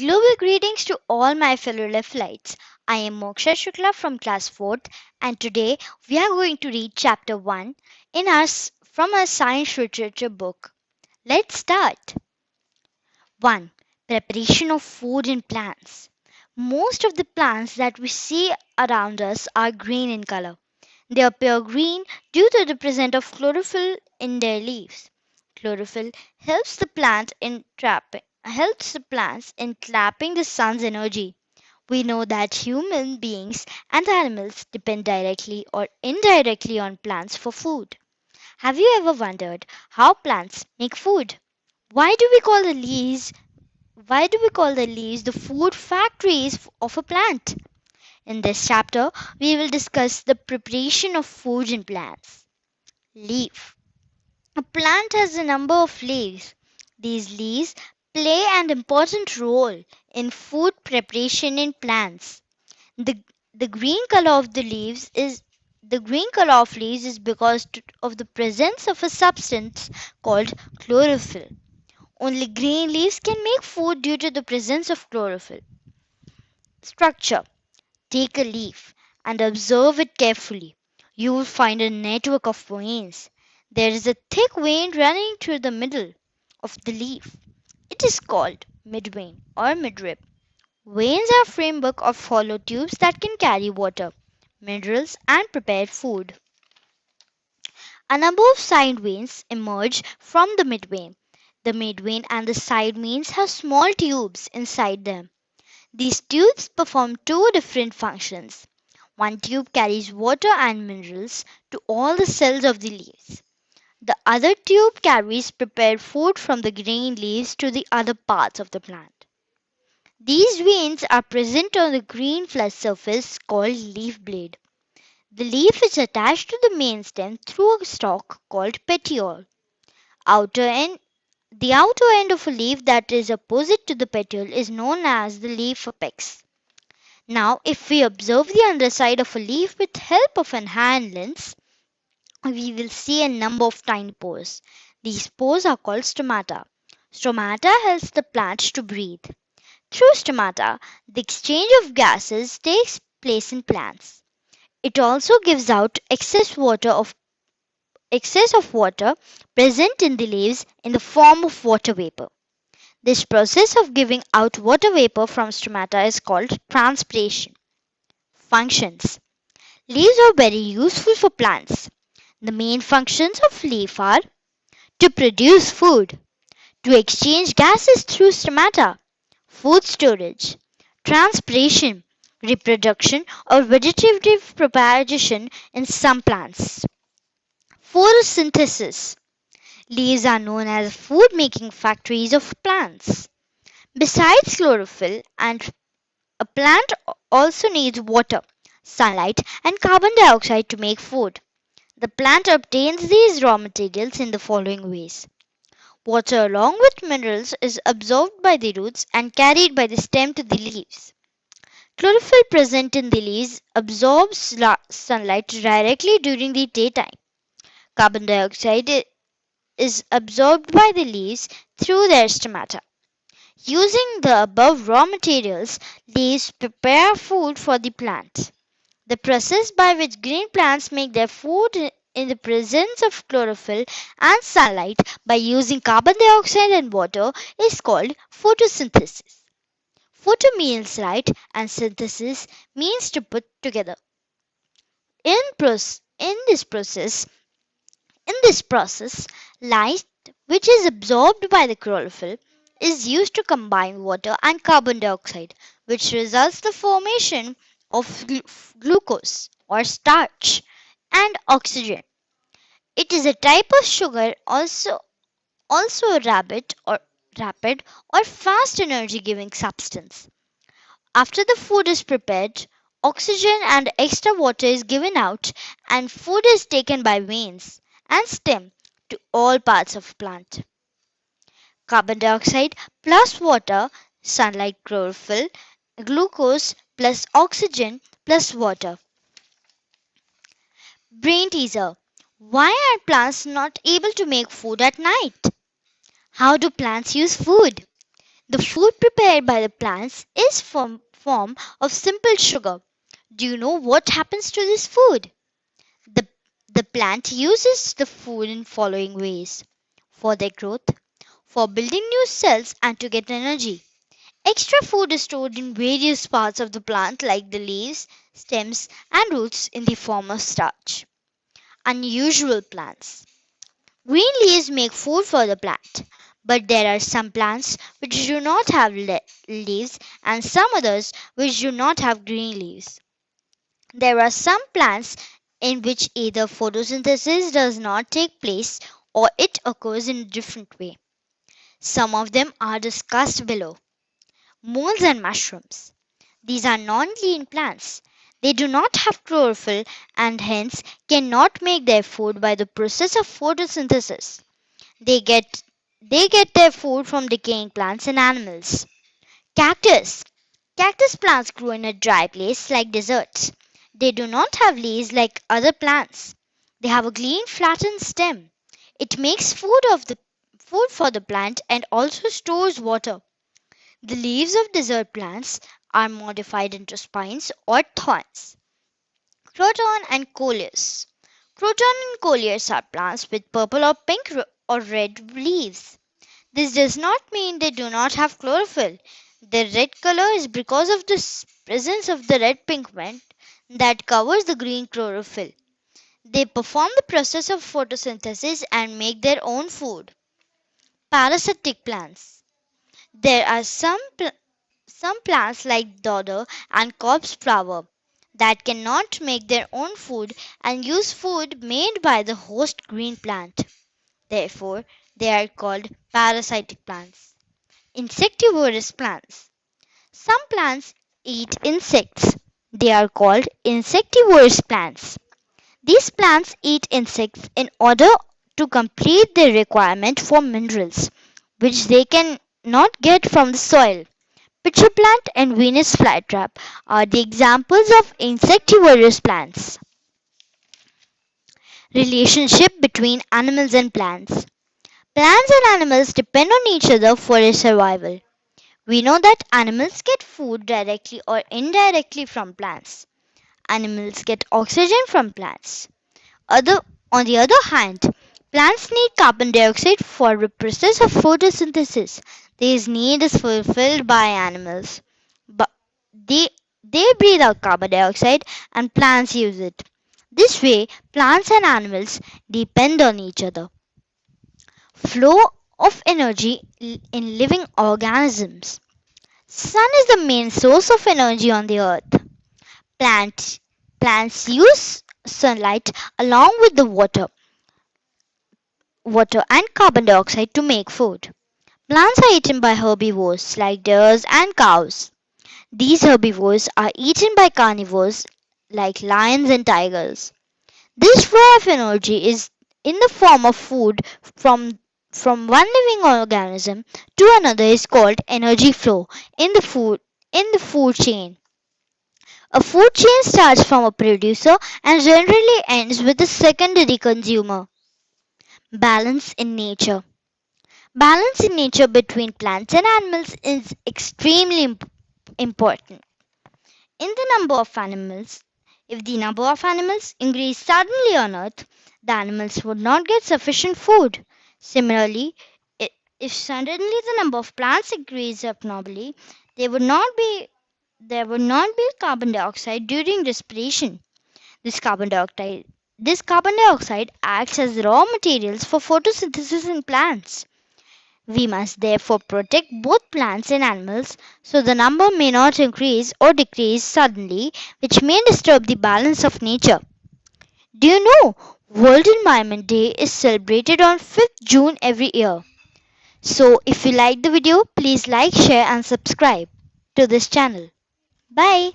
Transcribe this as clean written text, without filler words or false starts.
Global greetings to all my fellow Leftlites. I am Moksha Shukla from class 4th, and today we are going to read chapter 1 from our science literature book. Let's start. 1. Preparation of food in plants. Most of the plants that we see around us are green in color. They appear green due to the presence of chlorophyll in their leaves. Chlorophyll helps the plants in trapping the sun's energy. We know that human beings and animals depend directly or indirectly on plants for food. Have you ever wondered how plants make food? Why do we call the leaves the food factories of a plant? In this chapter, we will discuss the preparation of food in plants. Leaf. A plant has a number of leaves. These leaves play an important role in food preparation in plants. The, the green color of leaves is because of the presence of a substance called chlorophyll. Only green leaves can make food due to the presence of chlorophyll. Structure. Take a leaf and observe it carefully. You will find a network of veins. There is a thick vein running through the middle of the leaf. It is called midvein or midrib. Veins are framework of hollow tubes that can carry water, minerals, and prepared food. A number of side veins emerge from the midvein. The midvein and the side veins have small tubes inside them. These tubes perform two different functions. One tube carries water and minerals to all the cells of the leaves. The other tube carries prepared food from the green leaves to the other parts of the plant. These veins are present on the green flesh surface called leaf blade. The leaf is attached to the main stem through a stalk called petiole. Outer end, the outer end of a leaf that is opposite to the petiole is known as the leaf apex. Now, if we observe the underside of a leaf with help of an hand lens, we will see a number of tiny pores. These pores are called stomata. Stomata helps the plant to breathe. Through stomata, the exchange of gases takes place in plants. It also gives out excess of water present in the leaves in the form of water vapor. This process of giving out water vapor from stomata is called transpiration. Functions. Leaves are very useful for plants. The main functions of leaf are to produce food, to exchange gases through stomata, food storage, transpiration, reproduction or vegetative propagation in some plants. Photosynthesis. Leaves are known as food making factories of plants. Besides chlorophyll, and a plant also needs water, sunlight, and carbon dioxide to make food. The plant obtains these raw materials in the following ways. Water, along with minerals, is absorbed by the roots and carried by the stem to the leaves. Chlorophyll present in the leaves absorbs sunlight directly during the daytime. Carbon dioxide is absorbed by the leaves through their stomata. Using the above raw materials, leaves prepare food for the plant. The process by which green plants make their food in the presence of chlorophyll and sunlight by using carbon dioxide and water is called photosynthesis. Photo means light and synthesis means to put together. In, pros- in this process, light which is absorbed by the chlorophyll is used to combine water and carbon dioxide, which results the formation of glucose or starch and oxygen. It is a type of sugar, also a rapid or fast energy giving substance. After the food is prepared, oxygen and extra water is given out and food is taken by veins and stem to all parts of plant. Carbon dioxide plus water, sunlight, chlorophyll, glucose plus oxygen plus water. Brain teaser. Why are plants not able to make food at night? How do plants use food? The food prepared by the plants is form of simple sugar. Do you know what happens to this food? The, the plant uses the food in following ways: for their growth, for building new cells, and to get energy. Extra food is stored in various parts of the plant, like the leaves, stems, and roots, in the form of starch. Unusual plants. Green leaves make food for the plant, but there are some plants which do not have leaves and some others which do not have green leaves. There are some plants in which either photosynthesis does not take place or it occurs in a different way. Some of them are discussed below. Moles and mushrooms. These are non-green plants. They do not have chlorophyll and hence cannot make their food by the process of photosynthesis. They get they get their food from decaying plants and animals. Cactus. Cactus plants grow in a dry place like deserts. They do not have leaves like other plants. They have a green flattened stem. It makes food for the plant and also stores water. The leaves of desert plants are modified into spines or thorns. Croton and coleus. Croton and coleus are plants with purple or pink or red leaves. This does not mean they do not have chlorophyll. The red color is because of the presence of the red pigment that covers the green chlorophyll. They perform the process of photosynthesis and make their own food. Parasitic plants. There are some plants like dodder and corpse flower that cannot make their own food and use food made by the host green plant. Therefore, they are called parasitic plants. Insectivorous plants. Some plants eat insects. They are called insectivorous plants. These plants eat insects in order to complete their requirement for minerals, which they can not get from the soil. Pitcher plant and Venus flytrap are the examples of insectivorous plants. Relationship between animals and plants. Plants and animals depend on each other for their survival. We know that animals get food directly or indirectly from plants. Animals get oxygen from plants. On the other hand, plants need carbon dioxide for the process of photosynthesis. This need is fulfilled by animals. But they breathe out carbon dioxide and plants use it. This way, plants and animals depend on each other. Flow of energy in living organisms. Sun is the main source of energy on the earth. Plants plants use sunlight along with the water and carbon dioxide to make food. Plants are eaten by herbivores like deers and cows. These herbivores are eaten by carnivores like lions and tigers. This flow of energy is in the form of food from one living organism to another is called energy flow in the food chain. A food chain starts from a producer and generally ends with a secondary consumer. Balance in nature. Balance in nature between plants and animals is extremely important. In the number of animals, if the number of animals increased suddenly on Earth, the animals would not get sufficient food. Similarly, if suddenly the number of plants increased abnormally, there would not be there would not be carbon dioxide during respiration. This carbon dioxide this carbon dioxide acts as raw materials for photosynthesis in plants. We must therefore protect both plants and animals so the number may not increase or decrease suddenly, which may disturb the balance of nature. Do you know World Environment Day is celebrated on 5th June every year? So if you like the video, please like, share and subscribe to this channel. Bye.